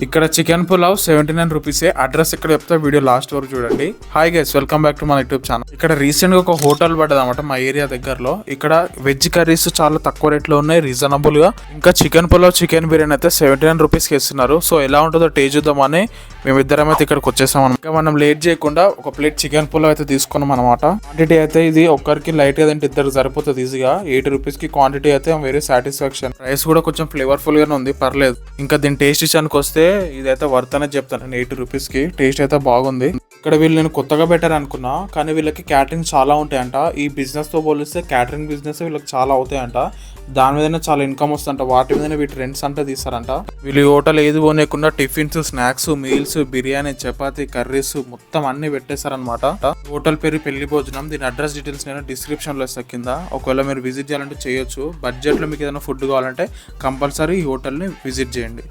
ఇక్కడ చికెన్ పులావ్ 79 రూపీసే. అడ్రస్ ఇక్కడ చెప్తా, వీడియో లాస్ట్ వరకు చూడండి. Hi guys, welcome back to మన యూట్యూబ్ ఛానల్. ఇక్కడ రీసెంట్ గా ఒక హోటల్ పడ్డది అనమాట మా ఏరియా దగ్గరలో. ఇక్కడ వెజ్ కర్రీస్ చాలా తక్కువ రేట్ లో ఉన్నాయి, రీజనబుల్ గా. ఇంకా చికెన్ పులావ్, చికెన్ బిర్యానీ అయితే 79 రూపీస్ కి ఇస్తున్నారు. సో ఎలా ఉంటుందో టేస్ట్ చూద్దామని మేమిద్దరం అయితే ఇక్కడికి వచ్చేసాం అనమాట. ఇంకా మనం లేట్ చేయకుండా ఒక ప్లేట్ చికెన్ పులావ్ అయితే తీసుకున్నాం అనమాట. క్వాంటిటీ అయితే ఇది ఒక్కరికి లైట్ గా తింటే ఇద్దరికి సరిపోతుంది ఈజీగా. 80 రూపీస్ కి క్వాంటిటీ అయితే వెరీ సాటిస్ఫాక్షన్. రైస్ కూడా కొంచెం ఫ్లేవర్ఫుల్ గానే ఉంది, పర్లేదు. ఇంకా దీని టేస్ట్ విషయానికి వస్తే ఇదైతే వర్త్ అనేది చెప్తాను నేను. 80 రూపీస్ కి టేస్ట్ అయితే బాగుంది. ఇక్కడ వీళ్ళు నేను కొత్తగా బెటర్ అనుకున్నా, కానీ వీళ్ళకి క్యాటరింగ్ చాలా ఉంటాయంట. ఈ బిజినెస్ తో పోలిస్తే క్యాటరింగ్ బిజినెస్ వీళ్ళకి చాలా అవుతాయంట. దాని మీదనే చాలా ఇన్కమ్ వస్తుందంట, వాటి మీదనే వీటి రెంట్స్ అంటే తీస్తారంట. వీళ్ళు ఈ హోటల్ ఏది పోనీయకుండా tiffins, snacks, meals, biryani, chapati, curries మొత్తం అన్ని పెట్టేశారనమాట. హోటల్ పేరు పెళ్లి భోజనం. దీని అడ్రస్ డీటెయిల్స్ నేను డిస్క్రిప్షన్ లో ఇస్తా కింద. ఒకవేళ మీరు విజిట్ చేయాలంటే చేయొచ్చు. బడ్జెట్ లో మీకు ఏదైనా ఫుడ్ కావాలంటే కంపల్సరీ ఈ హోటల్ ని విజిట్ చేయండి.